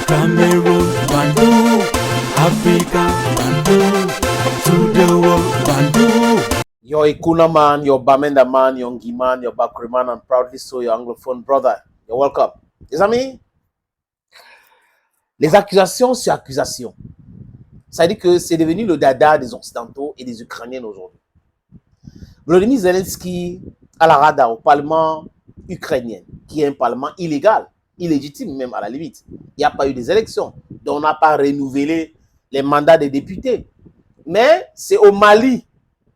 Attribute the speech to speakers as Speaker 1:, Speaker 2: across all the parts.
Speaker 1: Cameroon, Bandung, Africa, Bandung, to the world, Bandung.
Speaker 2: Your Ikuna man, your Bamenda man, your Ngi man, your Bakri man, and proudly so your Anglophone brother. You're welcome. Les amis, les accusations sur accusations. Ça veut dire que c'est devenu le dada des Occidentaux et des Ukrainiens aujourd'hui. Volodymyr Zelensky à la rada au Parlement ukrainien, qui est un parlement illégal, illégitime même à la limite. Il n'y a pas eu des élections, donc on n'a pas renouvelé les mandats des députés. Mais c'est au Mali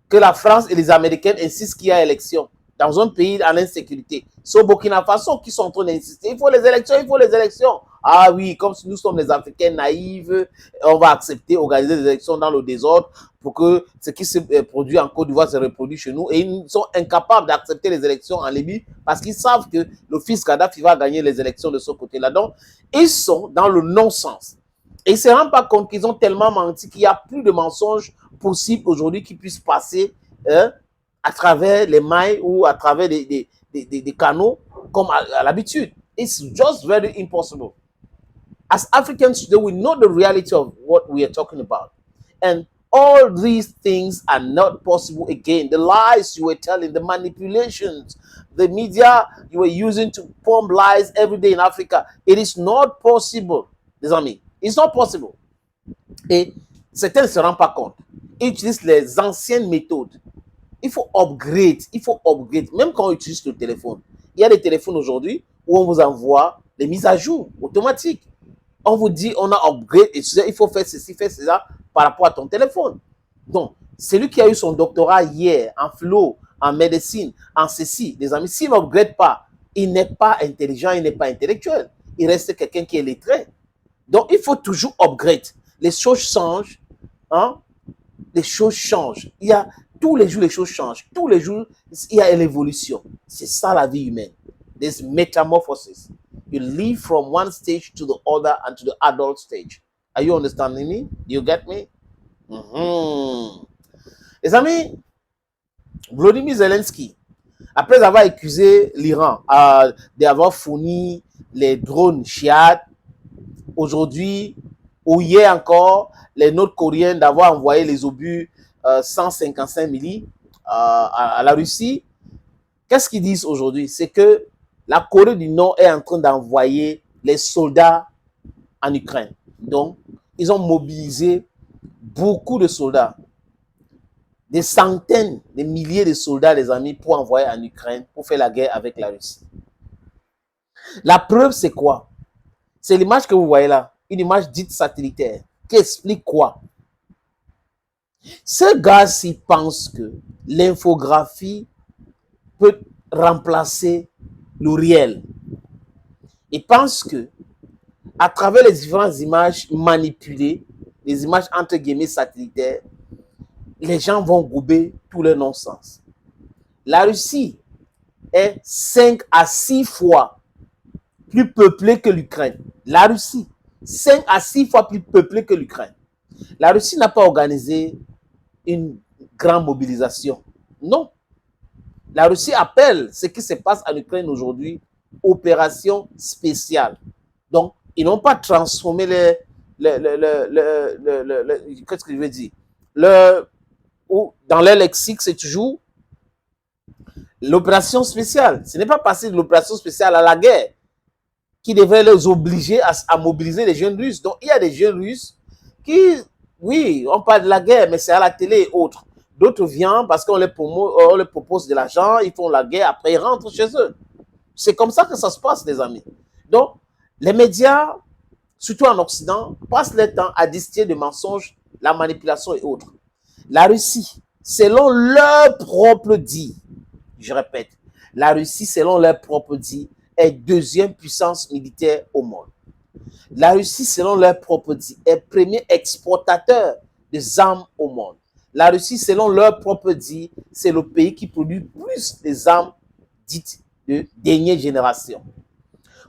Speaker 2: que la France et les Américains insistent qu'il y a élection dans un pays en insécurité. C'est au Burkina Faso qui sont en train d'insister. Il faut les élections, il faut les élections. Ah oui, comme si nous sommes les Africains naïfs, on va accepter, organiser des élections dans le désordre pour que ce qui se produit en Côte d'Ivoire se reproduise chez nous. Et ils sont incapables d'accepter les élections en Libye parce qu'ils savent que le fils Kadhafi va gagner les élections de ce côté-là. Donc, ils sont dans le non-sens. Et ils ne se rendent pas compte qu'ils ont tellement menti qu'il n'y a plus de mensonges possibles aujourd'hui qui puissent passer à travers les mailles ou à travers des canaux comme à l'habitude. It's just very impossible. As Africans today, we know the reality of what we are talking about. And all these things are not possible again. The lies you were telling, the manipulations, the media you were using to pump lies every day in Africa, it is not possible, les amis. It's not possible. Et certains ne se rendent pas compte. Ils utilisent les anciennes méthodes. Il faut upgrade, même quand on utilise le téléphone. Il y a des téléphones aujourd'hui où on vous envoie les mises à jour automatiques. On vous dit, on a upgrade, et il faut faire ceci, faire cela par rapport à ton téléphone. Donc, celui qui a eu son doctorat hier en philo, en médecine, en ceci, les amis, s'il n'upgrade pas, il n'est pas intelligent, il n'est pas intellectuel. Il reste quelqu'un qui est lettré. Donc, il faut toujours upgrade. Les choses changent, hein? Les choses changent. Il y a tous les jours, les choses changent. Tous les jours, il y a l'évolution. C'est ça la vie humaine. There's metamorphosis. You live from one stage to the other and to the adult stage. Are you understanding me? Do you get me? Les amis, Volodymyr Zelensky, après avoir accusé l'Iran d'avoir fourni les drones Shiad, aujourd'hui, ou hier encore, les Nord-Coréens d'avoir envoyé les obus 155 milli à la Russie. Qu'est-ce qu'ils disent aujourd'hui? C'est que la Corée du Nord est en train d'envoyer les soldats en Ukraine. Donc, ils ont mobilisé beaucoup de soldats. Des centaines, des milliers de soldats, les amis, pour envoyer en Ukraine, pour faire la guerre avec la Russie. La preuve, c'est quoi? C'est l'image que vous voyez là, une image dite satellitaire, qui explique quoi? Ce gars-ci pense que l'infographie peut remplacer le réel. Il pense que à travers les différentes images manipulées, les images entre guillemets satellitaires, les gens vont gober tout le non-sens. La Russie est 5 à 6 fois plus peuplée que l'Ukraine. La Russie, 5 à 6 fois plus peuplée que l'Ukraine. La Russie n'a pas organisé une grande mobilisation. Non. La Russie appelle ce qui se passe en Ukraine aujourd'hui opération spéciale. Donc, ils n'ont pas transformé qu'est-ce que je veux dire? Dans leur lexique, c'est toujours l'opération spéciale. Ce n'est pas passer de l'opération spéciale à la guerre qui devrait les obliger à mobiliser les jeunes Russes. Donc, il y a des jeunes Russes qui, oui, on parle de la guerre, mais c'est à la télé et autres. D'autres viennent parce qu'on leur propose de l'argent, ils font la guerre, après ils rentrent chez eux. C'est comme ça que ça se passe, les amis. Donc, les médias, surtout en Occident, passent leur temps à distiller de mensonges, la manipulation et autres. La Russie, selon leur propre dit, je répète, la Russie, selon leur propre dit, est deuxième puissance militaire au monde. La Russie, selon leur propre dit, est premier exportateur des armes au monde. La Russie, selon leur propre dit, c'est le pays qui produit plus des armes dites de dernière génération.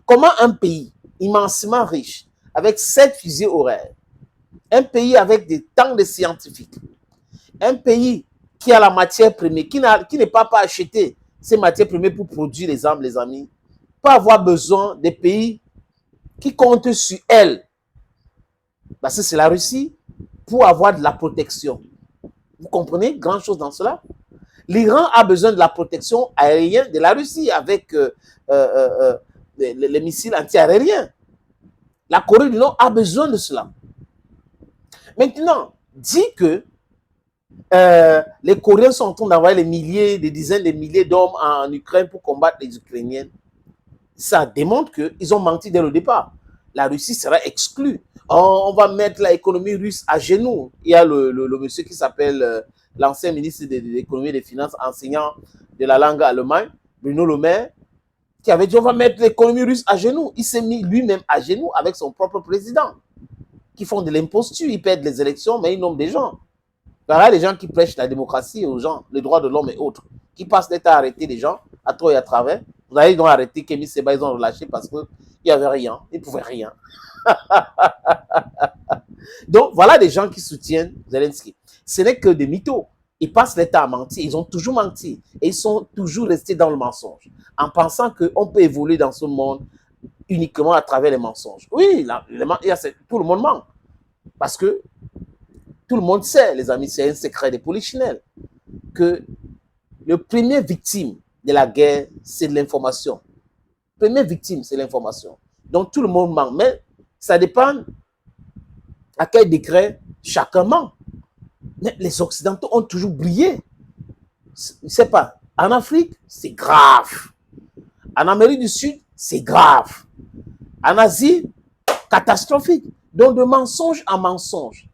Speaker 2: Comment un pays immensément riche, avec 7 fusées horaires, un pays avec des tanks de scientifiques, un pays qui a la matière première, qui n'est pas acheté ces matières premières pour produire les armes, les amis, peut avoir besoin des pays qui comptent sur elle Parce que c'est la Russie pour avoir de la protection. Vous comprenez grand chose dans cela? L'Iran a besoin de la protection aérienne de la Russie avec les missiles anti-aériens. La Corée du Nord a besoin de cela. Maintenant, dit que les Coréens sont en train d'envoyer des milliers, des dizaines de milliers d'hommes en Ukraine pour combattre les Ukrainiens. Ça démontre qu'ils ont menti dès le départ. La Russie sera exclue. On va mettre l'économie russe à genoux. Il y a le monsieur qui s'appelle l'ancien ministre de l'économie et des finances, enseignant de la langue allemande, Bruno Le Maire, qui avait dit on va mettre l'économie russe à genoux. Il s'est mis lui-même à genoux avec son propre président, qui font de l'imposture. Ils perdent les élections, mais ils nomment des gens. Voilà les gens qui prêchent la démocratie aux gens, les droits de l'homme et autres, qui passent l'état à arrêter les gens à trop et à travers. Vous avez donc arrêté Kémy Seba, ils ont relâché parce qu'il n'y avait rien, ils ne pouvaient rien. Donc voilà des gens qui soutiennent Zelensky. Ce n'est que des mythos. Ils passent l'état à mentir, ils ont toujours menti et ils sont toujours restés dans le mensonge en pensant qu'on peut évoluer dans ce monde uniquement à travers les mensonges. Oui, tout le monde ment parce que tout le monde sait, les amis, c'est un secret des polichinelles, que le premier victime de la guerre, c'est l'information. La première victime, c'est l'information. Donc tout le monde ment, mais ça dépend à quel décret chacun ment. Mais les Occidentaux ont toujours brillé. Je ne sais pas, en Afrique, c'est grave. En Amérique du Sud, c'est grave. En Asie, catastrophique. Donc de mensonge en mensonge,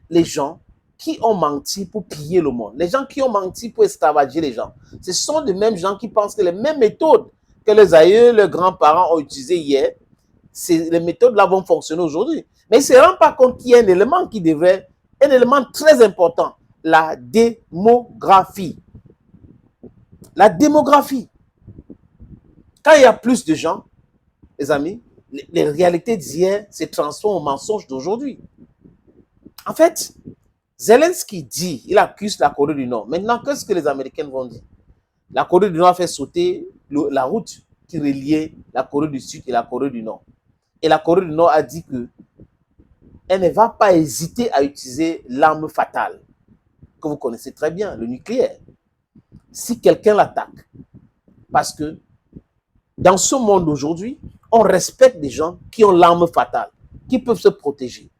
Speaker 2: les gens qui ont menti pour piller le monde, les gens qui ont menti pour esclavager les gens, ce sont les mêmes gens qui pensent que les mêmes méthodes que les aïeux, les grands-parents ont utilisées hier, les méthodes-là vont fonctionner aujourd'hui. Mais ils ne se rendent pas compte qu'il y a un élément qui devrait, un élément très important, la démographie. La démographie. Quand il y a plus de gens, les amis, les réalités d'hier se transforment en mensonges d'aujourd'hui. En fait, Zelensky dit, il accuse la Corée du Nord. Maintenant, qu'est-ce que les Américains vont dire? La Corée du Nord a fait sauter la route qui reliait la Corée du Sud et la Corée du Nord. Et la Corée du Nord a dit qu'elle ne va pas hésiter à utiliser l'arme fatale, que vous connaissez très bien, le nucléaire, si quelqu'un l'attaque. Parce que dans ce monde aujourd'hui, on respecte des gens qui ont l'arme fatale, qui peuvent se protéger.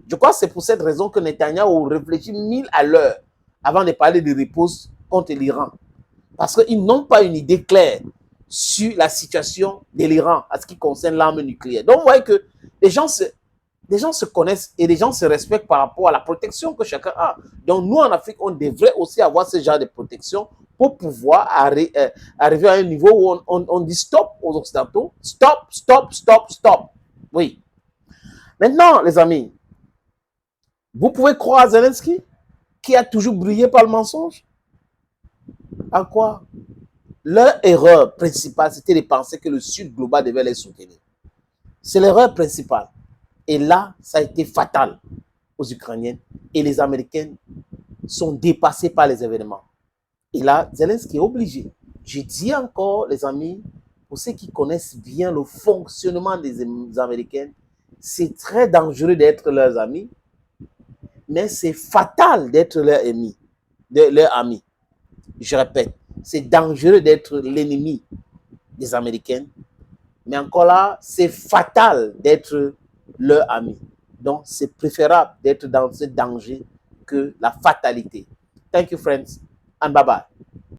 Speaker 2: Je crois que c'est pour cette raison que Netanyahou réfléchit 1000 à l'heure avant de parler de riposte contre l'Iran. Parce qu'ils n'ont pas une idée claire sur la situation de l'Iran à ce qui concerne l'arme nucléaire. Donc, vous voyez que les gens se connaissent et les gens se respectent par rapport à la protection que chacun a. Donc, nous, en Afrique, on devrait aussi avoir ce genre de protection pour pouvoir arriver à un niveau où on dit stop aux Occidentaux. Stop, stop, stop, stop. Oui. Maintenant, les amis, vous pouvez croire à Zelensky, qui a toujours brillé par le mensonge? À quoi? Leur erreur principale, c'était de penser que le Sud global devait les soutenir. C'est l'erreur principale. Et là, ça a été fatal aux Ukrainiens. Et les Américains sont dépassés par les événements. Et là, Zelensky est obligé. Je dis encore, les amis, pour ceux qui connaissent bien le fonctionnement des Américains, c'est très dangereux d'être leurs amis, mais c'est fatal d'être leur ami. Je répète, c'est dangereux d'être l'ennemi des Américains, mais encore là, c'est fatal d'être leur ami. Donc, c'est préférable d'être dans ce danger que la fatalité. Thank you, friends, and bye-bye.